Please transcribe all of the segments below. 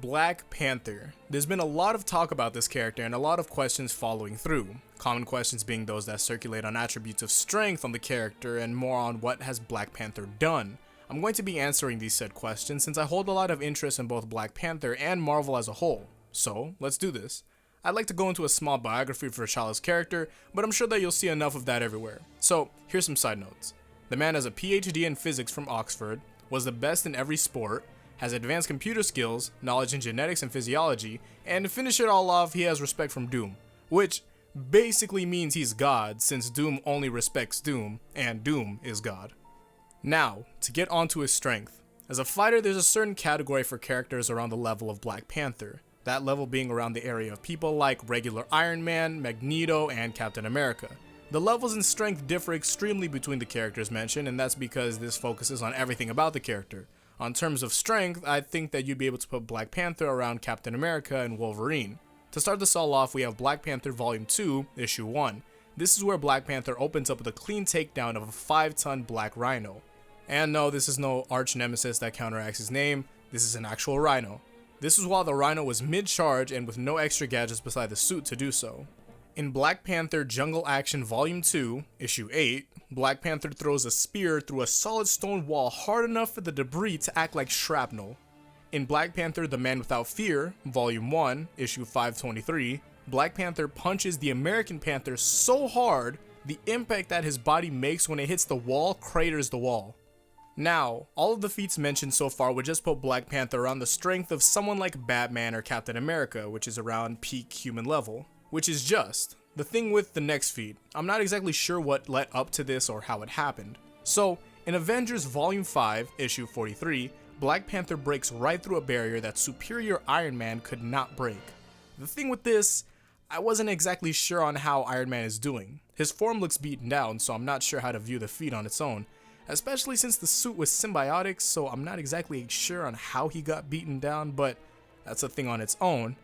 Black Panther. There's been a lot of talk about this character and a lot of questions following through. Common questions being those that circulate on attributes of strength on the character and more on what has Black Panther done. I'm going to be answering these said questions since I hold a lot of interest in both Black Panther and Marvel as a whole. So, let's do this. I'd like to go into a small biography for T'Challa's character, but I'm sure that you'll see enough of that everywhere. So, here's some side notes. The man has a PhD in physics from Oxford, was the best in every sport, has advanced computer skills, knowledge in genetics and physiology, and to finish it all off, he has respect from Doom, which basically means he's God since Doom only respects Doom, and Doom is God. Now, to get onto his strength. As a fighter, there's a certain category for characters around the level of Black Panther, that level being around the area of people like regular Iron Man, Magneto, and Captain America. The levels in strength differ extremely between the characters mentioned, and that's because this focuses on everything about the character. On terms of strength, I think that you'd be able to put Black Panther around Captain America and Wolverine. To start this all off, we have Black Panther Volume 2, Issue 1. This is where Black Panther opens up with a clean takedown of a 5-ton Black Rhino. And no, this is no arch nemesis that counteracts his name, this is an actual Rhino. This was while the Rhino was mid-charge and with no extra gadgets beside the suit to do so. In Black Panther Jungle Action Volume 2, Issue 8, Black Panther throws a spear through a solid stone wall hard enough for the debris to act like shrapnel. In Black Panther The Man Without Fear, Volume 1, Issue 523, Black Panther punches the American Panther so hard, the impact that his body makes when it hits the wall craters the wall. Now, all of the feats mentioned so far would just put Black Panther around the strength of someone like Batman or Captain America, which is around peak human level. Which is just the thing with the next feat. I'm not exactly sure what led up to this or how it happened. So, in Avengers Volume 5, Issue 43, Black Panther breaks right through a barrier that superior Iron Man could not break. The thing with this, I wasn't exactly sure on how Iron Man is doing. His form looks beaten down, so I'm not sure how to view the feat on its own, especially since the suit was symbiotic, so I'm not exactly sure on how he got beaten down, but that's a thing on its own.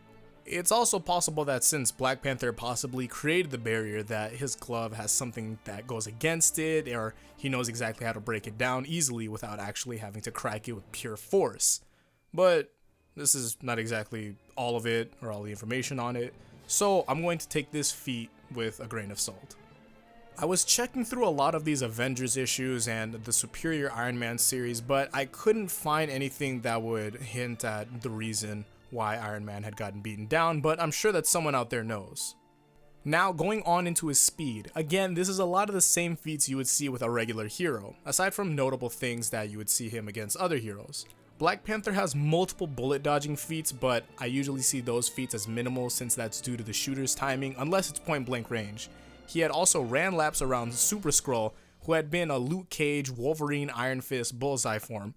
It's also possible that since Black Panther possibly created the barrier, that his glove has something that goes against it, or he knows exactly how to break it down easily without actually having to crack it with pure force. But this is not exactly all of it or all the information on it, so I'm going to take this feat with a grain of salt. I was checking through a lot of these Avengers issues and the Superior Iron Man series, but I couldn't find anything that would hint at the reason why Iron Man had gotten beaten down, but I'm sure that someone out there knows. Now, going on into his speed, again, this is a lot of the same feats you would see with a regular hero, aside from notable things that you would see him against other heroes. Black Panther has multiple bullet dodging feats, but I usually see those feats as minimal since that's due to the shooter's timing unless it's point blank range. He had also ran laps around Super Skrull, who had been a Luke Cage, Wolverine, Iron Fist, Bullseye form,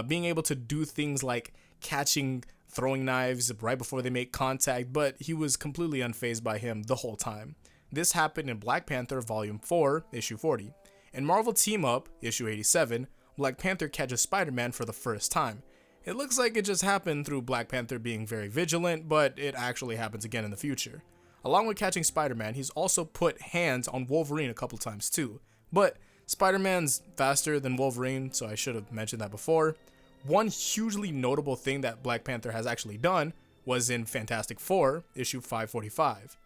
being able to do things like catching throwing knives right before they make contact, but he was completely unfazed by him the whole time. This happened in Black Panther Volume 4, Issue 40. In Marvel Team Up, Issue 87, Black Panther catches Spider-Man for the first time. It looks like it just happened through Black Panther being very vigilant, but it actually happens again in the future. Along with catching Spider-Man, he's also put hands on Wolverine a couple times too. But Spider-Man's faster than Wolverine, so I should have mentioned that before. One hugely notable thing that Black Panther has actually done was in Fantastic Four, Issue 545.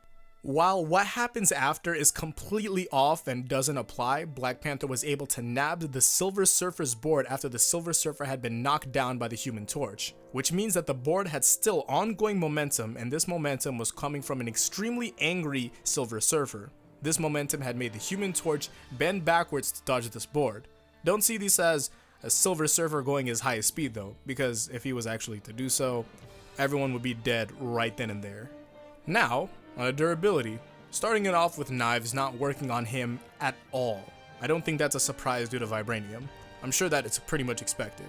While what happens after is completely off and doesn't apply, Black Panther was able to nab the Silver Surfer's board after the Silver Surfer had been knocked down by the Human Torch, which means that the board had still ongoing momentum, and this momentum was coming from an extremely angry Silver Surfer. This momentum had made the Human Torch bend backwards to dodge this board. Don't see this as a Silver Surfer going his highest speed though, because if he was actually to do so, everyone would be dead right then and there. Now, on durability, starting it off with knives not working on him at all. I don't think that's a surprise due to vibranium. I'm sure that it's pretty much expected.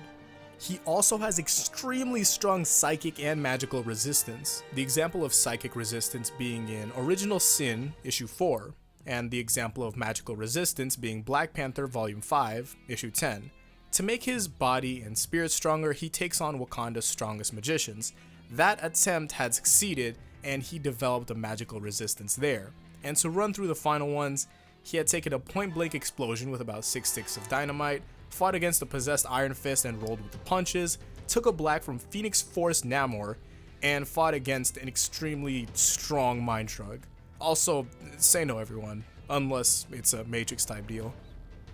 He also has extremely strong psychic and magical resistance, the example of psychic resistance being in Original Sin, Issue 4, and the example of magical resistance being Black Panther Volume 5, Issue 10. To make his body and spirit stronger, he takes on Wakanda's strongest magicians. That attempt had succeeded, and he developed a magical resistance there. And to run through the final ones, he had taken a point-blank explosion with about 6 sticks of dynamite, fought against the possessed Iron Fist and rolled with the punches, took a black from Phoenix Force Namor and fought against an extremely strong Mind Shrug. Also, say no everyone, unless it's a Matrix type deal.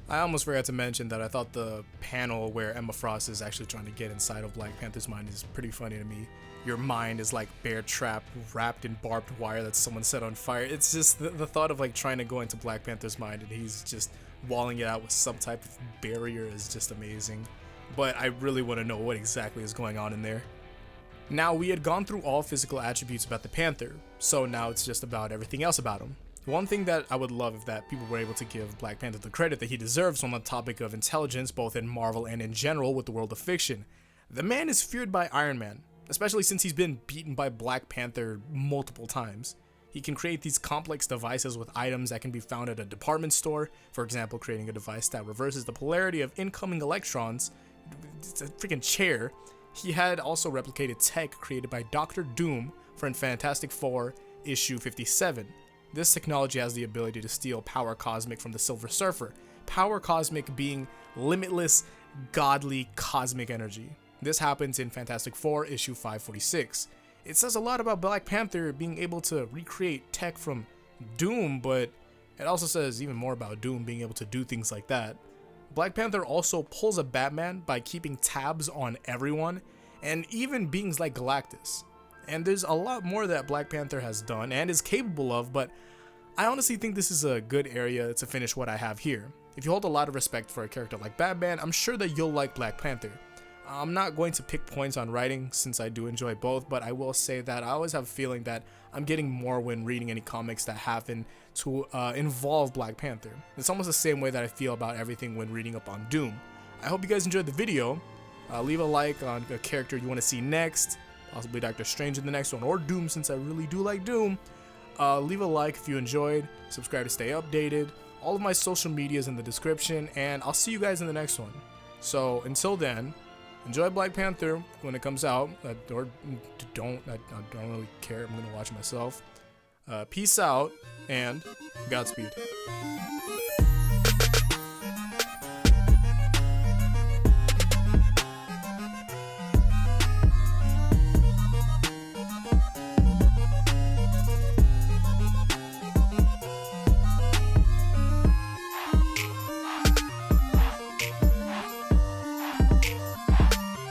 I almost forgot to mention that I thought the panel where Emma Frost is actually trying to get inside of Black Panther's mind is pretty funny to me. Your mind is like bear trap wrapped in barbed wire that someone set on fire. It's just the thought of like trying to go into Black Panther's mind and he's just walling it out with some type of barrier is just amazing. But I really want to know what exactly is going on in there. Now, we had gone through all physical attributes about the Panther, so now it's just about everything else about him. One thing that I would love if that people were able to give Black Panther the credit that he deserves on the topic of intelligence, both in Marvel and in general with the world of fiction. The man is feared by Iron Man, especially since he's been beaten by Black Panther multiple times. He can create these complex devices with items that can be found at a department store, for example, creating a device that reverses the polarity of incoming electrons. It's a freaking chair. He had also replicated tech created by Doctor Doom for Fantastic Four issue 57. This technology has the ability to steal power cosmic from the Silver Surfer, power cosmic being limitless, godly cosmic energy. This happens in Fantastic Four issue 546. It says a lot about Black Panther being able to recreate tech from Doom, but it also says even more about Doom being able to do things like that. Black Panther also pulls a Batman by keeping tabs on everyone, and even beings like Galactus. And there's a lot more that Black Panther has done and is capable of, but I honestly think this is a good area to finish what I have here. If you hold a lot of respect for a character like Batman, I'm sure that you'll like Black Panther. I'm not going to pick points on writing since I do enjoy both, but I will say that I always have a feeling that I'm getting more when reading any comics that happen to involve Black Panther. It's almost the same way that I feel about everything when reading up on Doom. I hope you guys enjoyed the video. Leave a like on a character you want to see next, possibly Doctor Strange in the next one, or Doom since I really do like Doom. Leave a like if you enjoyed, subscribe to stay updated. All of my social media is in the description, and I'll see you guys in the next one. So until then, enjoy Black Panther when it comes out, or don't, I don't really care, I'm gonna watch it myself. Peace out, and Godspeed.